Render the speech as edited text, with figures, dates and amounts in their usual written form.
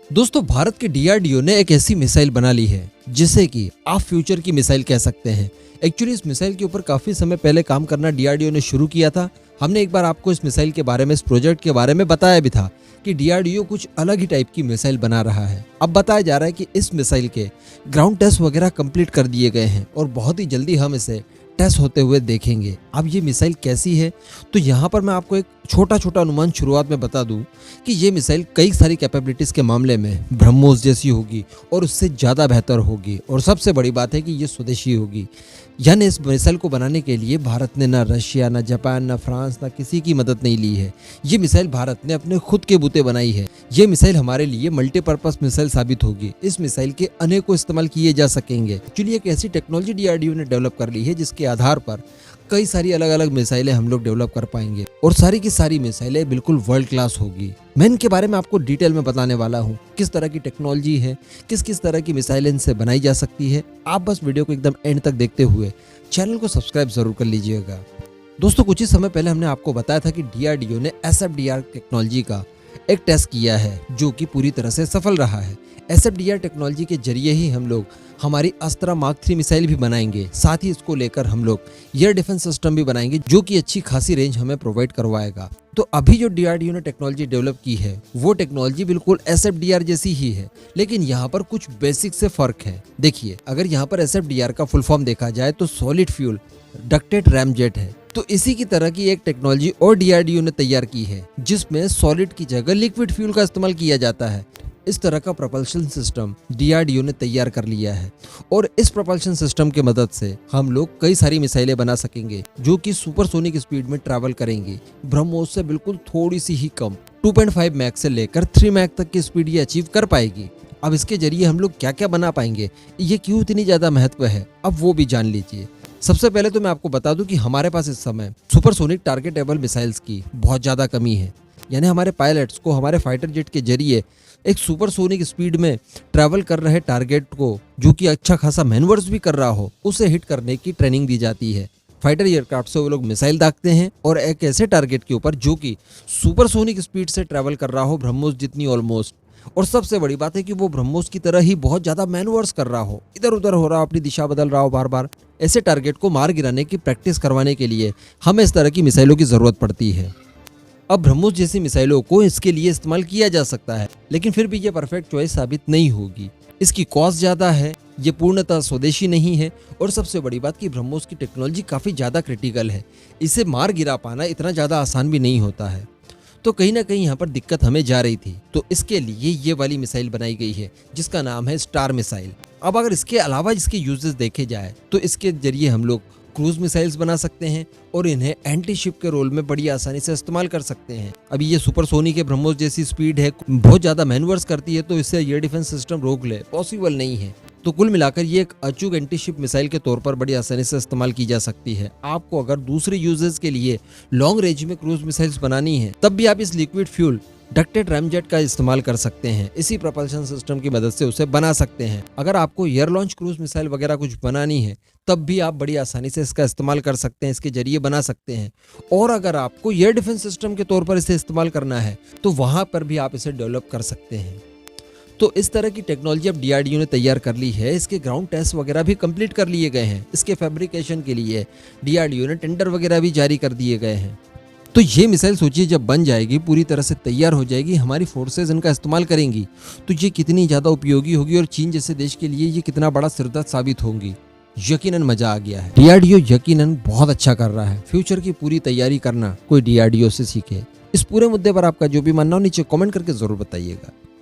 दोस्तों, भारत के डीआरडीओ ने एक ऐसी मिसाइल बना ली है जिसे कि आप फ्यूचर की मिसाइल कह सकते हैं। एक्चुअली इस मिसाइल के ऊपर काफी समय पहले काम करना डीआरडीओ ने शुरू किया था। हमने एक बार आपको इस मिसाइल के बारे में, इस प्रोजेक्ट के बारे में बताया भी था कि डीआरडीओ कुछ अलग ही टाइप की मिसाइल बना रहा है। अब बताया जा रहा है कि इस मिसाइल के ग्राउंड टेस्ट वगैरह कंप्लीट कर दिए गए हैं और बहुत ही जल्दी हम इसे टेस्ट होते हुए देखेंगे। अब ये मिसाइल कैसी है, तो यहाँ पर मैं आपको एक छोटा छोटा अनुमान शुरुआत में बता दूं कि ये मिसाइल कई सारी कैपेबिलिटीज के मामले में ब्रह्मोस जैसी होगी और उससे ज़्यादा बेहतर होगी। और सबसे बड़ी बात है कि ये स्वदेशी होगी, यानी इस मिसाइल को बनाने के लिए भारत ने ना रशिया, ना जापान, ना फ्रांस, ना किसी की मदद नहीं ली है। ये मिसाइल भारत ने अपने खुद के बूते बनाई है। ये मिसाइल हमारे लिए मल्टीपर्पज मिसाइल साबित होगी। इस मिसाइल के अनेकों इस्तेमाल किए जा सकेंगे। एक्चुअली एक ऐसी टेक्नोलॉजी डीआरडीओ ने डेवलप कर ली है जिसके आधार पर कई सारी अलग अलग मिसाइलें हम लोग डेवलप कर पाएंगे और सारी की सारी मिसाइलें बिल्कुल वर्ल्ड क्लास होगी। मैं इनके बारे में आपको डिटेल में बताने वाला हूँ, किस तरह की टेक्नोलॉजी है, किस किस तरह की मिसाइलें इनसे बनाई जा सकती है। आप बस वीडियो को एकदम एंड तक देखते हुए चैनल को सब्सक्राइब जरूर कर लीजिएगा। दोस्तों, कुछ ही समय पहले हमने आपको बताया था कि डीआरडीओ ने एसएफडीआर टेक्नोलॉजी का एक टेस्ट किया है जो कि पूरी तरह से सफल रहा है। एसएफडीआर टेक्नोलॉजी के जरिए ही हम लोग हमारी अस्त्रा मार्क 3 मिसाइल भी बनाएंगे। साथ ही इसको लेकर हम लोग एयर डिफेंस सिस्टम भी बनाएंगे जो कि अच्छी खासी रेंज हमें प्रोवाइड करवाएगा। तो अभी जो डीआरडीओ ने टेक्नोलॉजी डेवलप की है वो टेक्नोलॉजी बिल्कुल एसएफडीआर जैसी ही है, लेकिन यहाँ पर कुछ बेसिक से फर्क है। देखिए, अगर यहाँ पर एसएफडीआर का फुल फॉर्म देखा जाए तो सॉलिड फ्यूल डक्टेड रैमजेट है। तो इसी की तरह की एक टेक्नोलॉजी और डीआरडीओ ने तैयार की है जिसमें सॉलिड की जगह लिक्विड फ्यूल का इस्तेमाल किया जाता है। इस तरह का प्रोपल्शन सिस्टम डीआरडीओ ने तैयार कर लिया है और इस प्रोपल्शन सिस्टम की मदद से हम लोग कई सारी मिसाइलें बना सकेंगे जो कि सुपरसोनिक स्पीड में ट्रैवल करेंगी। ब्रह्मोस से बिल्कुल थोड़ी सी ही कम 2.5 मैक से लेकर 3 मैक तक की स्पीड ये अचीव कर पाएगी। अब इसके जरिए हम लोग क्या क्या बना पाएंगे, ये क्यों इतनी ज्यादा महत्व है, अब वो भी जान लीजिए। सबसे पहले तो मैं आपको बता दूं कि हमारे पास इस समय सुपरसोनिक टारगेटेबल मिसाइल्स की बहुत ज्यादा कमी है। यानी हमारे पायलट्स को हमारे फाइटर जेट के जरिए एक सुपरसोनिक स्पीड में ट्रैवल कर रहे टारगेट को, जो कि अच्छा खासा मैनवर्स भी कर रहा हो, उसे हिट करने की ट्रेनिंग दी जाती है। फाइटर एयरक्राफ्ट से वो लोग मिसाइल दागते हैं और एक ऐसे टारगेट के ऊपर जो कि सुपरसोनिक स्पीड से ट्रैवल कर रहा हो, ब्रह्मोस जितनी ऑलमोस्ट। और सबसे बड़ी बात है कि वो ब्रह्मोस की तरह ही बहुत ज्यादा मैनवर्स कर रहा हो, इधर उधर हो रहा हो, अपनी दिशा बदल रहा हो बार बार। ऐसे टारगेट को मार गिराने की प्रैक्टिस करवाने के लिए हमें इस तरह की मिसाइलों की जरूरत पड़ती है। अब ब्रह्मोस जैसी मिसाइलों को इसके लिए इस्तेमाल किया जा सकता है, लेकिन फिर भी ये परफेक्ट चॉइस साबित नहीं होगी। इसकी कॉस्ट ज्यादा है, ये पूर्णतः स्वदेशी नहीं है और सबसे बड़ी बात कि ब्रह्मोस की टेक्नोलॉजी काफी ज्यादा क्रिटिकल है। इसे मार गिरा पाना इतना ज्यादा आसान भी नहीं होता है। तो कहीं ना कहीं यहाँ पर दिक्कत हमें जा रही थी, तो इसके लिए ये वाली मिसाइल बनाई गई है जिसका नाम है स्टार मिसाइल। अब अगर इसके अलावा इसके यूजेस देखे जाए तो इसके जरिए हम लोग क्रूज मिसाइल्स बना सकते हैं और इन्हें एंटी शिप के रोल में बड़ी आसानी से इस्तेमाल कर सकते हैं। अभी ये सुपरसोनिक के ब्रह्मोस जैसी स्पीड है, बहुत ज्यादा मैनवर्स करती है, तो इससे एयर डिफेंस सिस्टम रोक ले पॉसिबल नहीं है। तो कुल मिलाकर ये एक अचूक एंटी शिप मिसाइल के तौर पर बड़ी आसानी से इस्तेमाल की जा सकती है। आपको अगर दूसरे यूजेस के लिए लॉन्ग रेंज में क्रूज मिसाइल्स बनानी है तब भी आप इस लिक्विड फ्यूल डक्टेड रैमजेट का इस्तेमाल कर सकते हैं। इसी प्रोपल्शन सिस्टम की मदद से उसे बना सकते हैं। अगर आपको एयर लॉन्च क्रूज मिसाइल वगैरह कुछ बनानी है तब भी आप बड़ी आसानी से इसका इस्तेमाल कर सकते हैं, इसके जरिए बना सकते हैं। और अगर आपको एयर डिफेंस सिस्टम के तौर पर इसे इस्तेमाल करना है तो वहां पर भी आप इसे डेवलप कर सकते हैं। तो इस तरह की टेक्नोलॉजी अब डीआरडीओ ने तैयार कर ली है। इसके ग्राउंड टेस्ट वगैरह भी कंप्लीट कर लिए गए हैं। इसके फैब्रिकेशन के लिए डीआरडीओ ने टेंडर वगैरह भी जारी कर दिए गए हैं। तो ये मिसाइल सोचिए, जब बन जाएगी, पूरी तरह से तैयार हो जाएगी, हमारी फोर्सेज इनका इस्तेमाल करेंगी तो ये कितनी ज़्यादा उपयोगी होगी और चीन जैसे देश के लिए ये कितना बड़ा सिरदर्द साबित होंगी। यकीनन मजा आ गया है। डीआरडीओ यकीनन बहुत अच्छा कर रहा है। फ्यूचर की पूरी तैयारी करना कोई डीआरडीओ से सीखे। इस पूरे मुद्दे पर आपका जो भी मानना हो नीचे कमेंट करके जरूर बताइएगा।